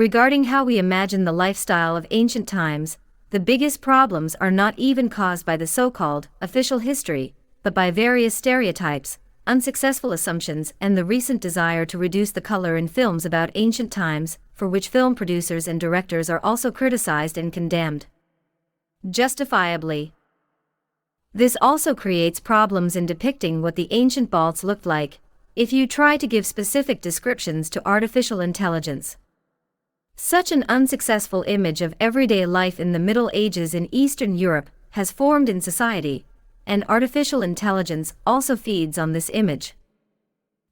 Regarding how we imagine the lifestyle of ancient times, the biggest problems are not even caused by the so-called official history, but by various stereotypes, unsuccessful assumptions, and the recent desire to reduce the color in films about ancient times, for which film producers and directors are also criticized and condemned. Justifiably. This also creates problems in depicting what the ancient Balts looked like, if you try to give specific descriptions to artificial intelligence. Such an unsuccessful image of everyday life in the Middle Ages in Eastern Europe has formed in society, and artificial intelligence also feeds on this image.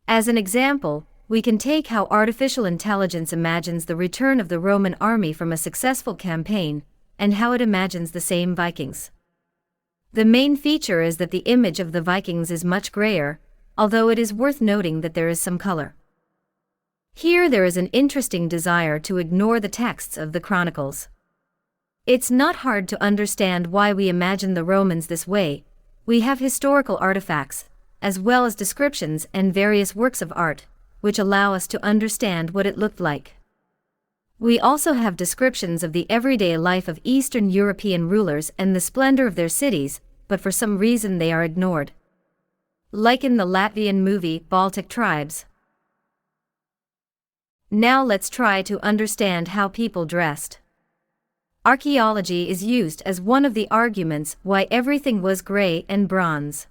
As an example, we can take how artificial intelligence imagines the return of the Roman army from a successful campaign, and how it imagines the same Vikings. The main feature is that the image of the Vikings is much grayer, although it is worth noting that there is some color. Here there is an interesting desire to ignore the texts of the chronicles. It's not hard to understand why we imagine the Romans this way. We have historical artifacts, as well as descriptions and various works of art, which allow us to understand what it looked like. We also have descriptions of the everyday life of Eastern European rulers and the splendor of their cities, but for some reason they are ignored. Like in the Latvian movie Baltic Tribes. Now let's try to understand how people dressed. Archaeology is used as one of the arguments why everything was gray and bronze.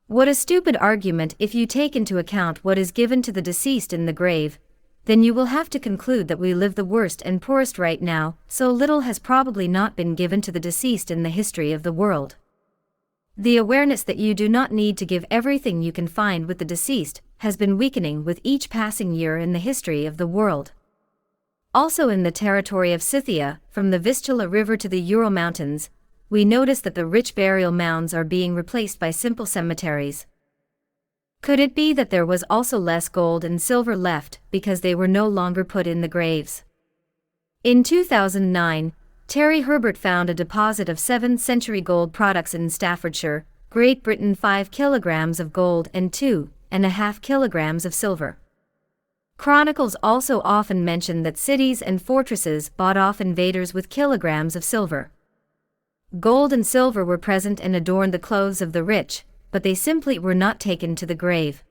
What a stupid argument if you take into account what is given to the deceased in the grave, then you will have to conclude that we live the worst and poorest right now, so little has probably not been given to the deceased in the history of the world. The awareness that you do not need to give everything you can find with the deceased has been weakening with each passing year in the history of the world. Also in the territory of Scythia, from the Vistula River to the Ural Mountains, we notice that the rich burial mounds are being replaced by simple cemeteries. Could it be that there was also less gold and silver left because they were no longer put in the graves? In 2009, Terry Herbert found a deposit of 7th century gold products in Staffordshire, Great Britain, 5 kilograms of gold and 2.5 kilograms of silver. Chronicles also often mention that cities and fortresses bought off invaders with kilograms of silver. Gold and silver were present and adorned the clothes of the rich, but they simply were not taken to the grave.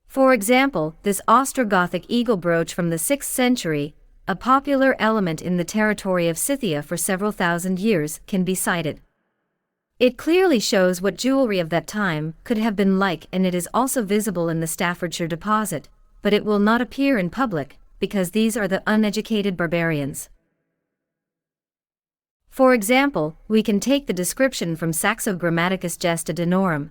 For example, this Ostrogothic eagle brooch from the 6th century, a popular element in the territory of Scythia for several thousand years, can be cited. It clearly shows what jewelry of that time could have been like, and it is also visible in the Staffordshire deposit, but it will not appear in public, because these are the uneducated barbarians. For example, we can take the description from Saxo Grammaticus Gesta Danorum.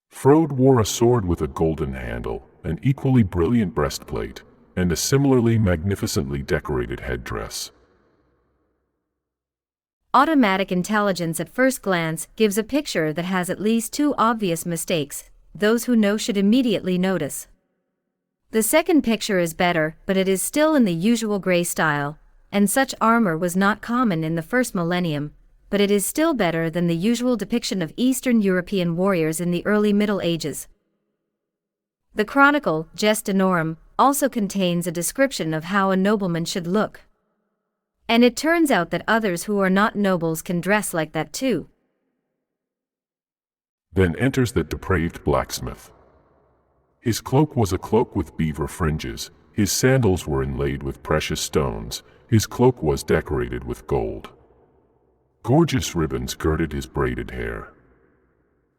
Frode wore a sword with a golden handle, an equally brilliant breastplate, and a similarly magnificently decorated headdress. Automatic intelligence at first glance gives a picture that has at least 2 obvious mistakes. Those who know should immediately notice. The second picture is better, but it is still in the usual gray style, and such armor was not common in the first millennium, but it is still better than the usual depiction of Eastern European warriors in the early Middle Ages. The chronicle, Gesta Danorum, also contains a description of how a nobleman should look. And it turns out that others who are not nobles can dress like that too. Then enters the depraved blacksmith. His cloak was a cloak with beaver fringes, his sandals were inlaid with precious stones, his cloak was decorated with gold. Gorgeous ribbons girded his braided hair.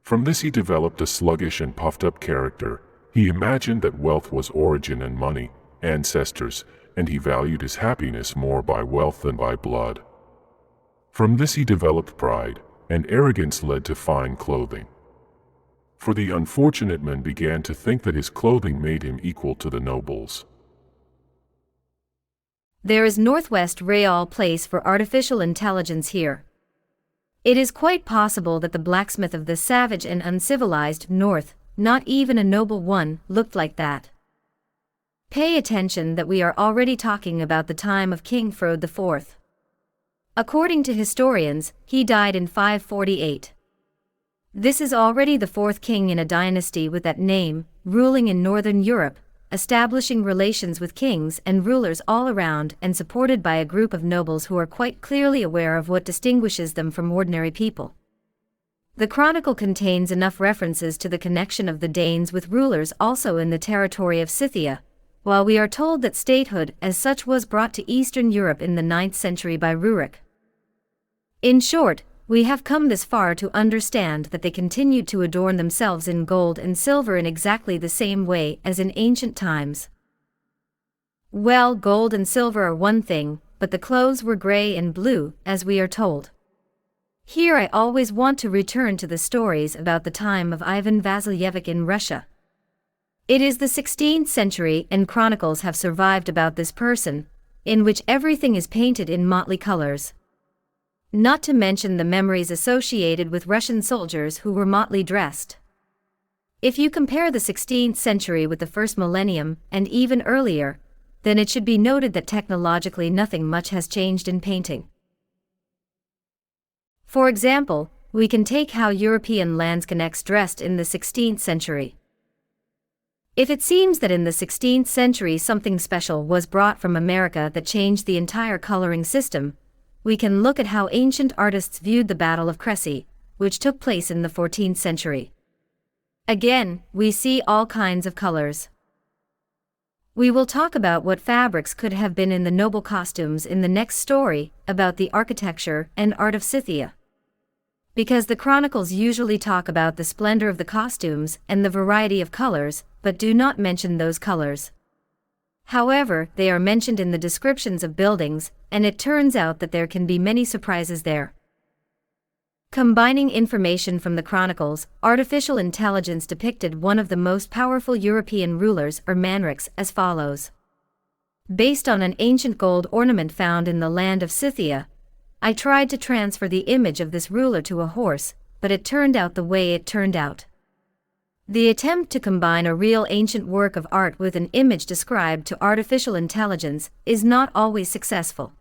From this he developed a sluggish and puffed-up character. He imagined that wealth was origin and money, ancestors, and he valued his happiness more by wealth than by blood. From this he developed pride, and arrogance led to fine clothing. For the unfortunate man began to think that his clothing made him equal to the nobles. There is Northwest Real place for artificial intelligence here. It is quite possible that the blacksmith of the savage and uncivilized North, not even a noble one, looked like that. Pay attention that we are already talking about the time of King Frode IV. According to historians, he died in 548. This is already the 4th king in a dynasty with that name, ruling in Northern Europe, establishing relations with kings and rulers all around and supported by a group of nobles who are quite clearly aware of what distinguishes them from ordinary people. The chronicle contains enough references to the connection of the Danes with rulers also in the territory of Scythia, while we are told that statehood as such was brought to Eastern Europe in the 9th century by Rurik. In short, we have come this far to understand that they continued to adorn themselves in gold and silver in exactly the same way as in ancient times. Well, gold and silver are one thing, but the clothes were gray and blue, as we are told. Here I always want to return to the stories about the time of Ivan Vasilyevich in Russia. It is the 16th century and chronicles have survived about this person, in which everything is painted in motley colors. Not to mention the memories associated with Russian soldiers who were motley dressed. If you compare the 16th century with the first millennium, and even earlier, then it should be noted that technologically nothing much has changed in painting. For example, we can take how European landscapes dressed in the 16th century. If it seems that in the 16th century something special was brought from America that changed the entire coloring system, we can look at how ancient artists viewed the Battle of Crécy, which took place in the 14th century. Again, we see all kinds of colors. We will talk about what fabrics could have been in the noble costumes in the next story about the architecture and art of Scythia. Because the chronicles usually talk about the splendor of the costumes and the variety of colors, but do not mention those colors. However, they are mentioned in the descriptions of buildings, and it turns out that there can be many surprises there. Combining information from the chronicles, artificial intelligence depicted one of the most powerful European rulers or monarchs as follows. Based on an ancient gold ornament found in the land of Scythia, I tried to transfer the image of this ruler to a horse, but it turned out the way it turned out. The attempt to combine a real ancient work of art with an image described to artificial intelligence is not always successful.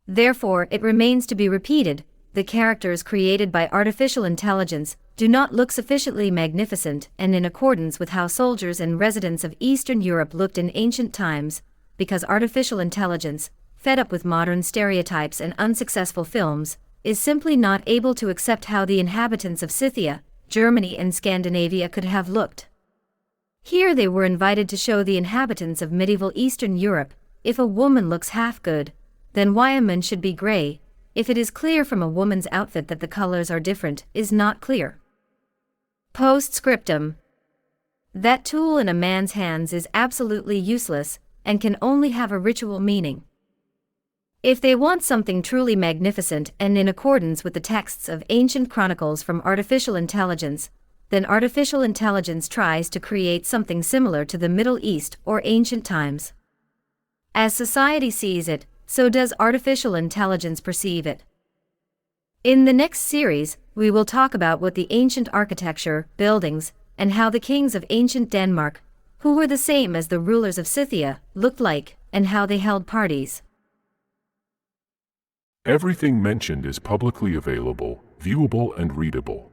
Therefore, it remains to be repeated, the characters created by artificial intelligence do not look sufficiently magnificent and in accordance with how soldiers and residents of Eastern Europe looked in ancient times, because artificial intelligence, fed up with modern stereotypes and unsuccessful films, is simply not able to accept how the inhabitants of Scythia, Germany and Scandinavia could have looked. Here they were invited to show the inhabitants of medieval Eastern Europe, if a woman looks half good, then why a man should be gray, if it is clear from a woman's outfit that the colors are different, is not clear. Postscriptum. That tool in a man's hands is absolutely useless, and can only have a ritual meaning. If they want something truly magnificent and in accordance with the texts of ancient chronicles from artificial intelligence, then artificial intelligence tries to create something similar to the Middle East or ancient times. As society sees it, so does artificial intelligence perceive it. In the next series, we will talk about what the ancient architecture, buildings, and how the kings of ancient Denmark, who were the same as the rulers of Scythia, looked like, and how they held parties. Everything mentioned is publicly available, viewable and readable.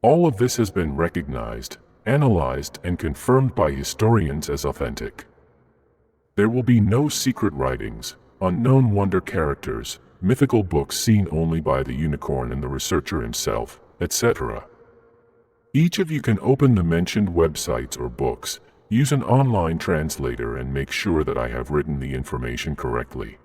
All of this has been recognized, analyzed and confirmed by historians as authentic. There will be no secret writings, unknown wonder characters, mythical books seen only by the unicorn and the researcher himself, etc. Each of you can open the mentioned websites or books, use an online translator and make sure that I have written the information correctly.